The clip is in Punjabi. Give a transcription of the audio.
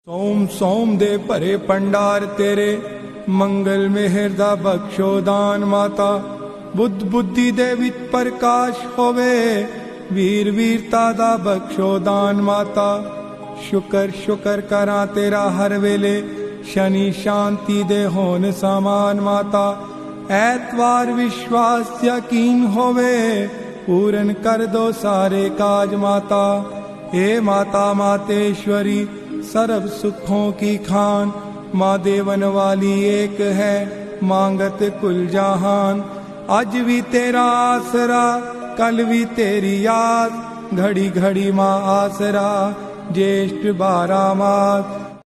ਸੋਮ ਸੋਮ ਦੇ ਭਰੇ ਪੰਡਾਰ ਤੇਰੇ, ਮੰਗਲ ਮਿਹਰ ਦਾ ਬਖਸ਼ੋ ਦਾਨ ਮਾਤਾ। ਬੁੱਧ ਬੁੱਧੀ ਦੇ ਵਿੱਚ ਪ੍ਰਕਾਸ਼ ਹੋਵੇ, ਵੀਰ ਵੀਰਤਾ ਦਾ ਬਖਸ਼ੋ ਦਾਨ ਮਾਤਾ। ਸ਼ੁਕਰ ਸ਼ੁਕਰ ਕਰਾਂ ਤੇਰਾ ਹਰ ਵੇਲੇ, ਸ਼ਨੀ ਸ਼ਾਂਤੀ ਦੇ ਹੋਣ ਸਮਾਨ ਮਾਤਾ। ਐਤਵਾਰ ਵਿਸ਼ਵਾਸ ਯਕੀਨ ਹੋਵੇ, पूरन कर दो सारे काज माता। हे माता मातेश्वरी सर्व सुखों की खान, माँ देवन वाली एक है मांगत कुल जहान। आज भी तेरा आसरा कल भी तेरी याद, घड़ी घड़ी माँ आसरा ज्येष्ठ 12 मास।